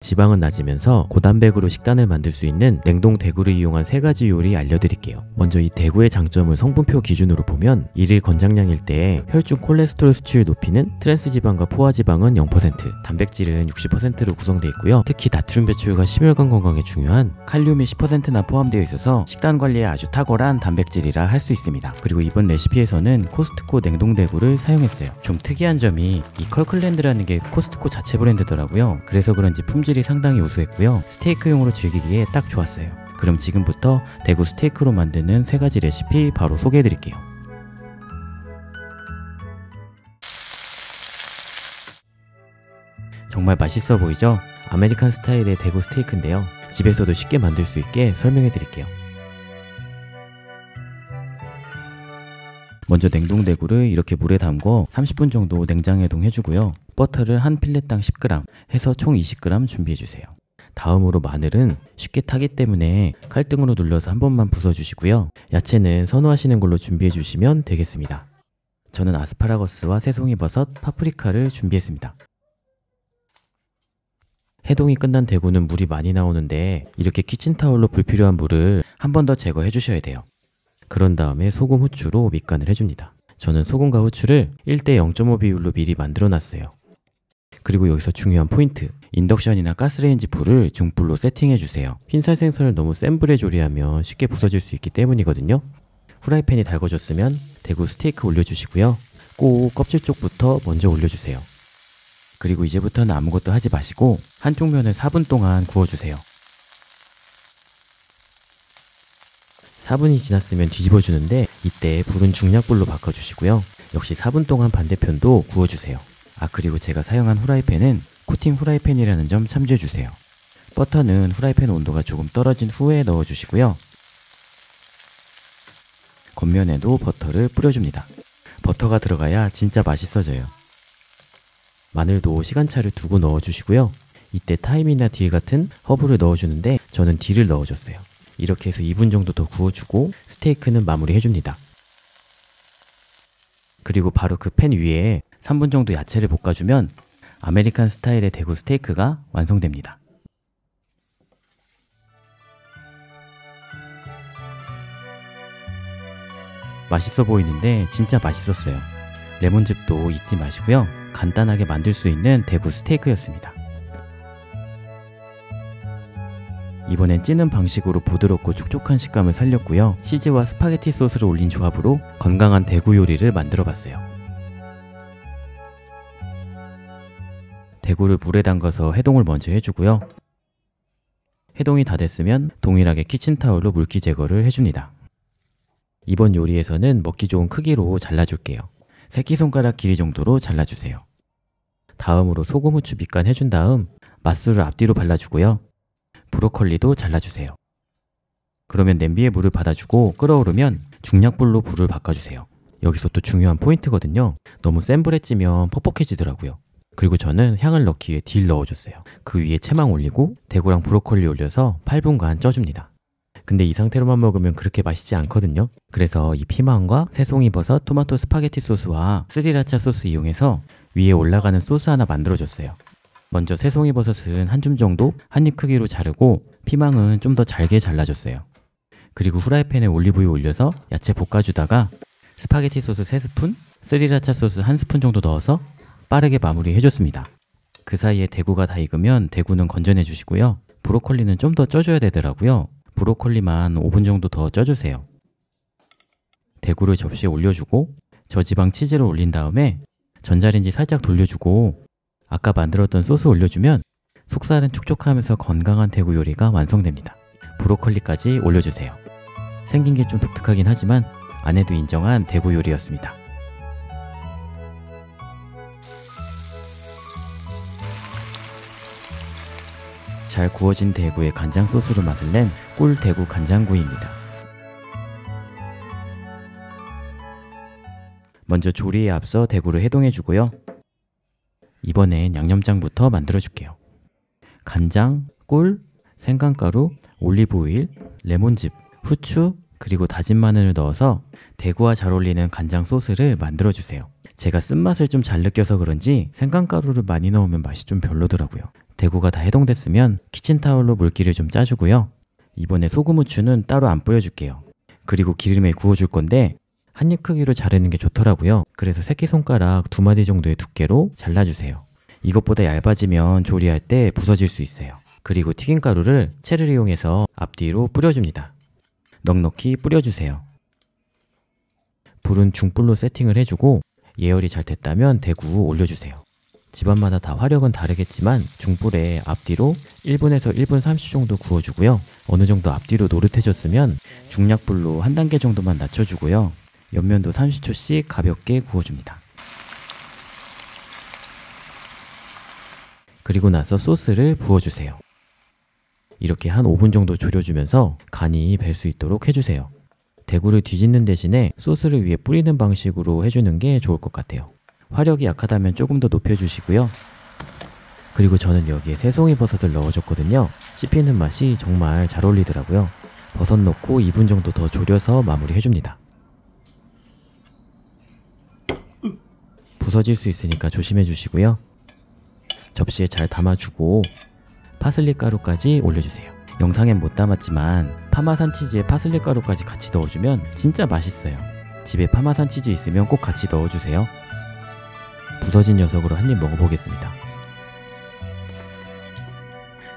지방은 낮으면서 고단백으로 식단을 만들 수 있는 냉동 대구를 이용한 3가지 요리 알려드릴게요. 먼저 이 대구의 장점을 성분표 기준으로 보면 일일 권장량일 때 혈중 콜레스테롤 수치를 높이는 트랜스지방과 포화지방은 0%, 단백질은 60%로 구성되어 있고요. 특히 나트륨 배출과 심혈관 건강에 중요한 칼륨이 10%나 포함되어 있어서 식단 관리에 아주 탁월한 단백질이라 할 수 있습니다. 그리고 이번 레시피에서는 코스트코 냉동 대구를 사용했어요. 좀 특이한 점이 이 컬클랜드라는 게 코스트코 자체 브랜드더라고요. 그래서 그런지 품질이 상당히 우수했고요. 스테이크용으로 즐기기에 딱 좋았어요. 그럼 지금부터 대구 스테이크로 만드는 3가지 레시피 바로 소개해 드릴게요. 정말 맛있어 보이죠? 아메리칸 스타일의 대구 스테이크인데요. 집에서도 쉽게 만들 수 있게 설명해 드릴게요. 먼저 냉동 대구를 이렇게 물에 담궈 30분 정도 냉장 해동해 주고요. 버터를 한 필렛당 10g 해서 총 20g 준비해 주세요. 다음으로 마늘은 쉽게 타기 때문에 칼등으로 눌러서 한 번만 부숴 주시고요. 야채는 선호하시는 걸로 준비해 주시면 되겠습니다. 저는 아스파라거스와 새송이버섯, 파프리카를 준비했습니다. 해동이 끝난 대구는 물이 많이 나오는데 이렇게 키친타올로 불필요한 물을 한 번 더 제거해 주셔야 돼요. 그런 다음에 소금, 후추로 밑간을 해줍니다. 저는 소금과 후추를 1대 0.5 비율로 미리 만들어 놨어요. 그리고 여기서 중요한 포인트, 인덕션이나 가스레인지 불을 중불로 세팅해 주세요. 흰살 생선을 너무 센 불에 조리하면 쉽게 부서질 수 있기 때문이거든요. 후라이팬이 달궈졌으면 대구 스테이크 올려주시고요. 꼭 껍질 쪽부터 먼저 올려주세요. 그리고 이제부터는 아무것도 하지 마시고 한쪽 면을 4분 동안 구워주세요. 4분이 지났으면 뒤집어 주는데 이때 불은 중약불로 바꿔주시고요. 역시 4분 동안 반대편도 구워주세요. 그리고 제가 사용한 후라이팬은 코팅 후라이팬이라는 점 참조해주세요. 버터는 후라이팬 온도가 조금 떨어진 후에 넣어주시고요. 겉면에도 버터를 뿌려줍니다. 버터가 들어가야 진짜 맛있어져요. 마늘도 시간차를 두고 넣어주시고요. 이때 타임이나 딜 같은 허브를 넣어주는데 저는 딜을 넣어줬어요. 이렇게 해서 2분 정도 더 구워주고 스테이크는 마무리 해줍니다. 그리고 바로 그 팬 위에 3분 정도 야채를 볶아주면 아메리칸 스타일의 대구 스테이크가 완성됩니다. 맛있어 보이는데 진짜 맛있었어요. 레몬즙도 잊지 마시고요. 간단하게 만들 수 있는 대구 스테이크였습니다. 이번엔 찌는 방식으로 부드럽고 촉촉한 식감을 살렸고요. 치즈와 스파게티 소스를 올린 조합으로 건강한 대구 요리를 만들어 봤어요. 대구를 물에 담가서 해동을 먼저 해주고요. 해동이 다 됐으면 동일하게 키친타올로 물기 제거를 해줍니다. 이번 요리에서는 먹기 좋은 크기로 잘라줄게요. 새끼손가락 길이 정도로 잘라주세요. 다음으로 소금, 후추 밑간 해준 다음 맛술을 앞뒤로 발라주고요. 브로콜리도 잘라주세요. 그러면 냄비에 물을 받아주고 끓어오르면 중약불로 불을 바꿔주세요. 여기서 또 중요한 포인트거든요. 너무 센 불에 찌면 퍽퍽해지더라고요. 그리고 저는 향을 넣기 위해 딜 넣어줬어요. 그 위에 채망 올리고 대구랑 브로콜리 올려서 8분간 쪄줍니다. 근데 이 상태로만 먹으면 그렇게 맛있지 않거든요. 그래서 이 피망과 새송이버섯, 토마토 스파게티 소스와 스리라차 소스 이용해서 위에 올라가는 소스 하나 만들어줬어요. 먼저 새송이버섯은 한 줌 정도 한 입 크기로 자르고 피망은 좀 더 잘게 잘라줬어요. 그리고 후라이팬에 올리브유 올려서 야채 볶아주다가 스파게티 소스 3스푼, 스리라차 소스 1스푼 정도 넣어서 빠르게 마무리 해줬습니다. 그 사이에 대구가 다 익으면 대구는 건져내 주시고요. 브로콜리는 좀 더 쪄줘야 되더라고요. 브로콜리만 5분 정도 더 쪄주세요. 대구를 접시에 올려주고 저지방 치즈를 올린 다음에 전자레인지 살짝 돌려주고 아까 만들었던 소스 올려주면 속살은 촉촉하면서 건강한 대구 요리가 완성됩니다. 브로콜리까지 올려주세요. 생긴 게 좀 독특하긴 하지만 아내도 인정한 대구 요리였습니다. 잘 구워진 대구에 간장 소스로 맛을 낸 꿀 대구 간장구이입니다. 먼저 조리에 앞서 대구를 해동해 주고요. 이번엔 양념장부터 만들어 줄게요. 간장, 꿀, 생강가루, 올리브오일, 레몬즙, 후추, 그리고 다진 마늘을 넣어서 대구와 잘 어울리는 간장 소스를 만들어 주세요. 제가 쓴맛을 좀 잘 느껴서 그런지 생강가루를 많이 넣으면 맛이 좀 별로더라고요. 대구가 다 해동됐으면 키친타올로 물기를 좀 짜주고요. 이번에 소금 후추는 따로 안 뿌려줄게요. 그리고 기름에 구워줄 건데 한입 크기로 자르는 게 좋더라고요. 그래서 새끼손가락 2마디 정도의 두께로 잘라주세요. 이것보다 얇아지면 조리할 때 부서질 수 있어요. 그리고 튀김가루를 채를 이용해서 앞뒤로 뿌려줍니다. 넉넉히 뿌려주세요. 불은 중불로 세팅을 해주고 예열이 잘 됐다면 대구 올려주세요. 집안마다 다 화력은 다르겠지만 중불에 앞뒤로 1분에서 1분 30초 정도 구워주고요. 어느 정도 앞뒤로 노릇해졌으면 중약불로 한 단계 정도만 낮춰주고요. 옆면도 30초씩 가볍게 구워줍니다. 그리고 나서 소스를 부어주세요. 이렇게 한 5분 정도 졸여주면서 간이 벨 수 있도록 해주세요. 대구를 뒤집는 대신에 소스를 위에 뿌리는 방식으로 해주는 게 좋을 것 같아요. 화력이 약하다면 조금 더 높여주시고요. 그리고 저는 여기에 새송이 버섯을 넣어줬거든요. 씹히는 맛이 정말 잘 어울리더라고요. 버섯 넣고 2분 정도 더 졸여서 마무리해줍니다. 부서질 수 있으니까 조심해 주시고요. 접시에 잘 담아주고 파슬리 가루까지 올려주세요. 영상엔 못 담았지만 파마산 치즈에 파슬리 가루까지 같이 넣어주면 진짜 맛있어요. 집에 파마산 치즈 있으면 꼭 같이 넣어주세요. 부서진 녀석으로 한 입 먹어보겠습니다.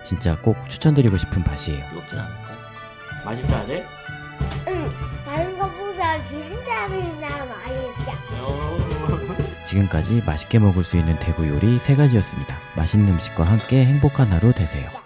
진짜 꼭 추천드리고 싶은 맛이에요. 뜨겁진 않을까요? 맛있어 아들? 응, 다른 것보다 진짜 맛있어. 지금까지 맛있게 먹을 수 있는 대구 요리 3가지였습니다. 맛있는 음식과 함께 행복한 하루 되세요.